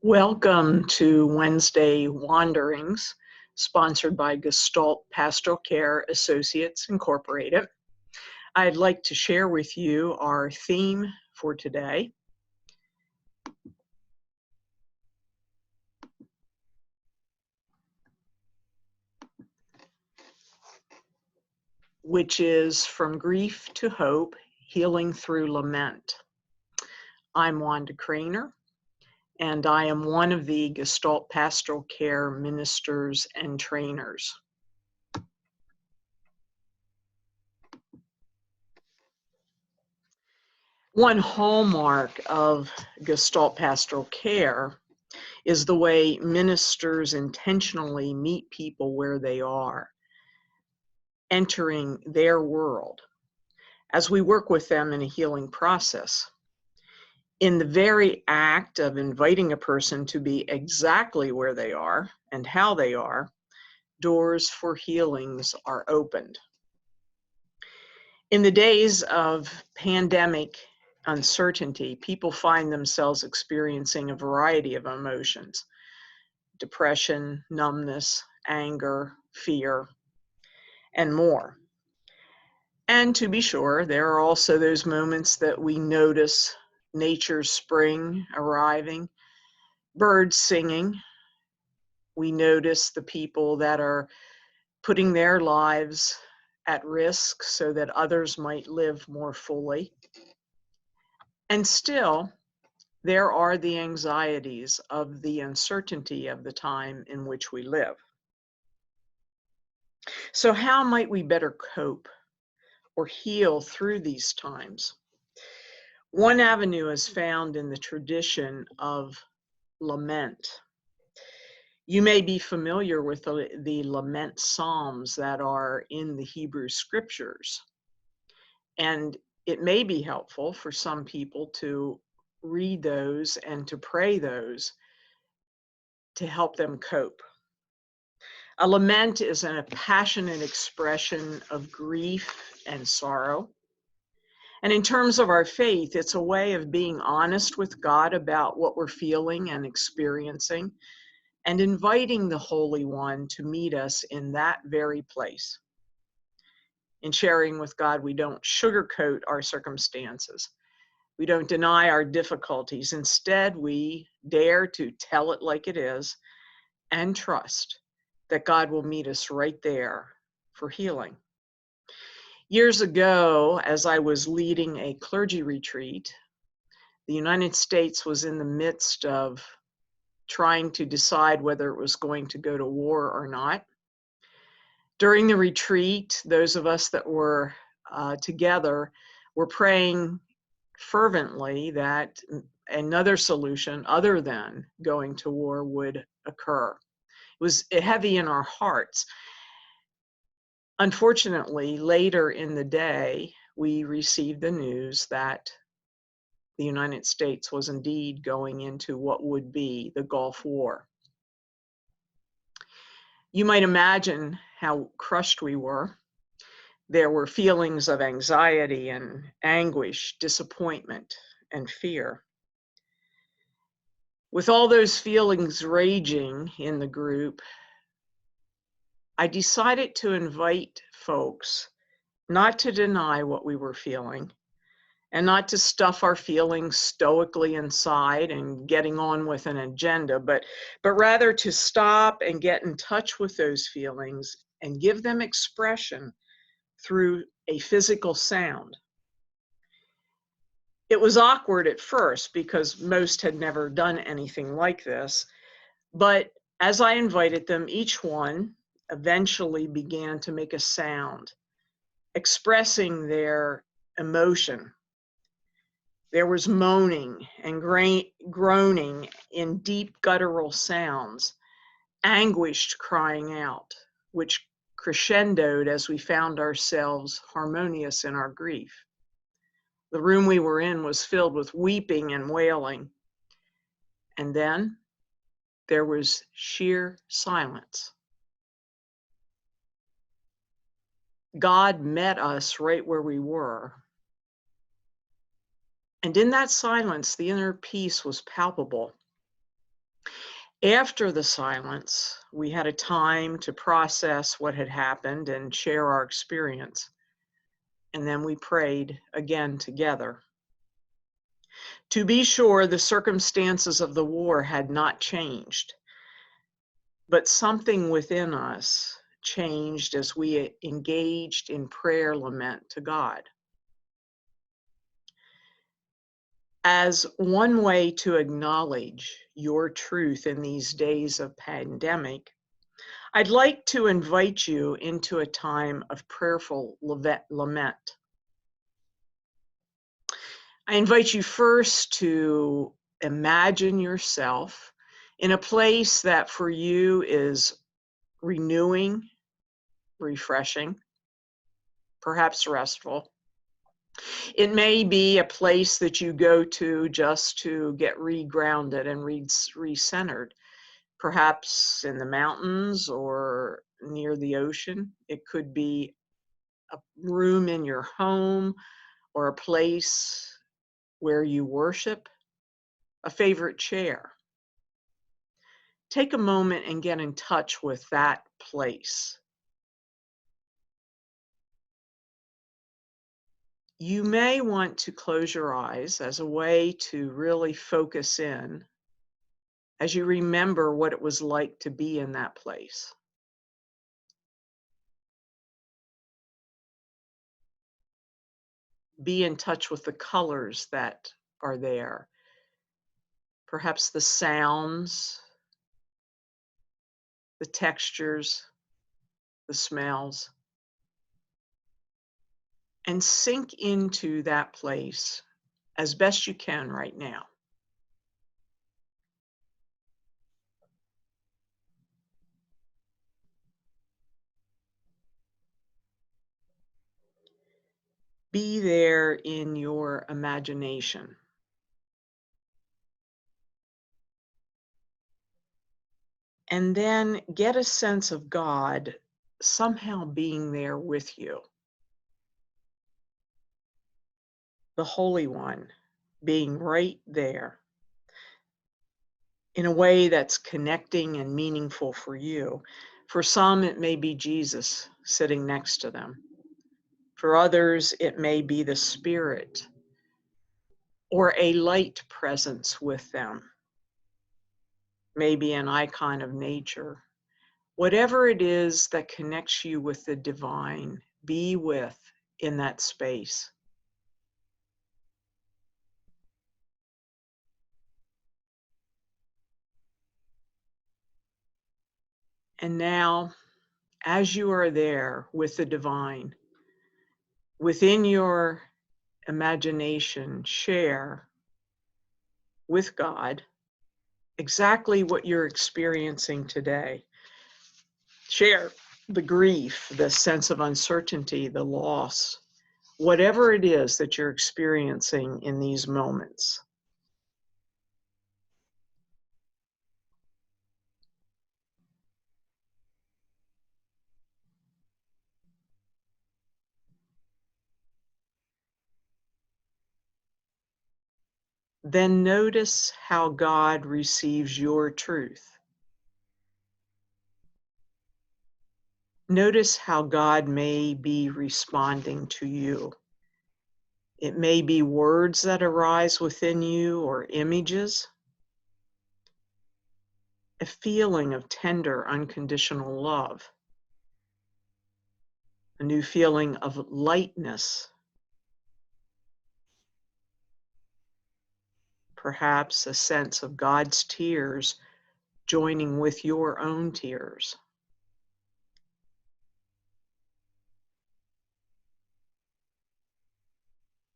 Welcome to Wednesday Wanderings, sponsored by Gestalt Pastoral Care Associates Incorporated. I'd like to share with you our theme for today, which is From Grief to Hope, Healing Through Lament. I'm Wanda, and I am one of the Gestalt Pastoral Care ministers and trainers. One hallmark of Gestalt Pastoral Care is the way ministers intentionally meet people where they are, entering their world as we work with them in a healing process. In the very act of inviting a person to be exactly where they are and how they are, doors for healings are opened. In the days of pandemic uncertainty, people find themselves experiencing a variety of emotions: depression, numbness, anger, fear, and more. And to be sure, there are also those moments that we notice nature's spring arriving, birds singing. We notice the people that are putting their lives at risk so that others might live more fully. And still, there are the anxieties of the uncertainty of the time in which we live. So how might we better cope or heal through these times? One avenue is found in the tradition of lament. You may be familiar with the lament psalms that are in the Hebrew scriptures. And it may be helpful for some people to read those and to pray those to help them cope. A lament is a passionate expression of grief and sorrow. And in terms of our faith, it's a way of being honest with God about what we're feeling and experiencing, and inviting the Holy One to meet us in that very place. In sharing with God, we don't sugarcoat our circumstances. We don't deny our difficulties. Instead, we dare to tell it like it is and trust that God will meet us right there for healing. Years ago, as I was leading a clergy retreat, the United States was in the midst of trying to decide whether it was going to go to war or not. During the retreat, those of us that were together were praying fervently that another solution other than going to war would occur. It was heavy in our hearts. Unfortunately, later in the day, we received the news that the United States was indeed going into what would be the Gulf War. You might imagine how crushed we were. There were feelings of anxiety and anguish, disappointment, and fear. With all those feelings raging in the group, I decided to invite folks not to deny what we were feeling, and not to stuff our feelings stoically inside and getting on with an agenda, but rather to stop and get in touch with those feelings and give them expression through a physical sound. It was awkward at first because most had never done anything like this, but as I invited them, each one eventually began to make a sound, expressing their emotion. There was moaning and groaning in deep guttural sounds, anguished crying out, which crescendoed as we found ourselves harmonious in our grief. The room we were in was filled with weeping and wailing. And then there was sheer silence. God met us right where we were. And in that silence, the inner peace was palpable. After the silence, we had a time to process what had happened and share our experience. And then we prayed again together. To be sure, the circumstances of the war had not changed, but something within us changed as we engaged in prayer lament to God. As one way to acknowledge your truth in these days of pandemic, I'd like to invite you into a time of prayerful lament. I invite you first to imagine yourself in a place that for you is renewing, refreshing, perhaps restful. It may be a place that you go to just to get regrounded and recentered, perhaps in the mountains or near the ocean. It could be a room in your home or a place where you worship, a favorite chair. Take a moment and get in touch with that place. You may want to close your eyes as a way to really focus in as you remember what it was like to be in that place. Be in touch with the colors that are there, perhaps the sounds, the textures, the smells, and sink into that place as best you can right now. Be there in your imagination. And then get a sense of God somehow being there with you. The Holy One being right there in a way that's connecting and meaningful for you. For some, it may be Jesus sitting next to them. For others, it may be the Spirit or a light presence with them, maybe an icon of nature. Whatever it is that connects you with the divine, be with in that space. And now, as you are there with the divine, within your imagination, share with God exactly what you're experiencing today. Share the grief, the sense of uncertainty, the loss, whatever it is that you're experiencing in these moments. Then notice how God receives your truth. Notice how God may be responding to you. It may be words that arise within you or images, a feeling of tender, unconditional love, a new feeling of lightness, perhaps a sense of God's tears joining with your own tears.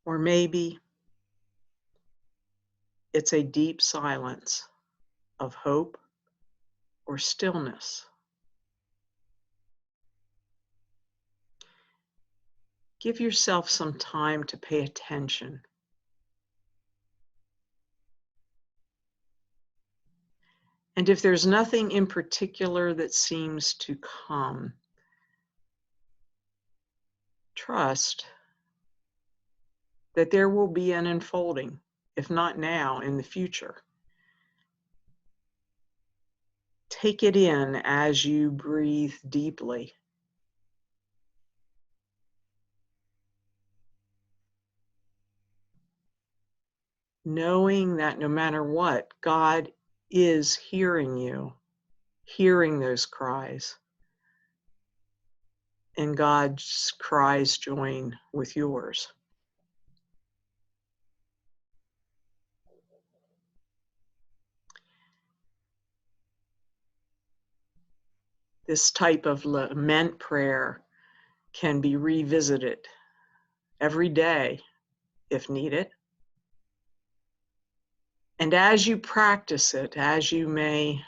Or maybe it's a deep silence of hope or stillness. Give yourself some time to pay attention. And if there's nothing in particular that seems to come, trust that there will be an unfolding, if not now, in the future. Take it in as you breathe deeply. Knowing that no matter what, God is hearing you, hearing those cries, and God's cries join with yours. This type of lament prayer can be revisited every day if needed. And as you practice it, as you may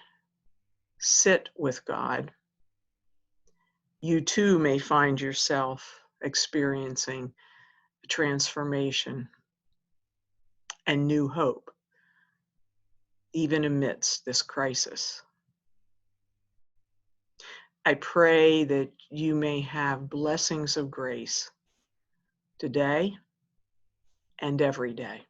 sit with God, you too may find yourself experiencing a transformation and new hope, even amidst this crisis. I pray that you may have blessings of grace today and every day.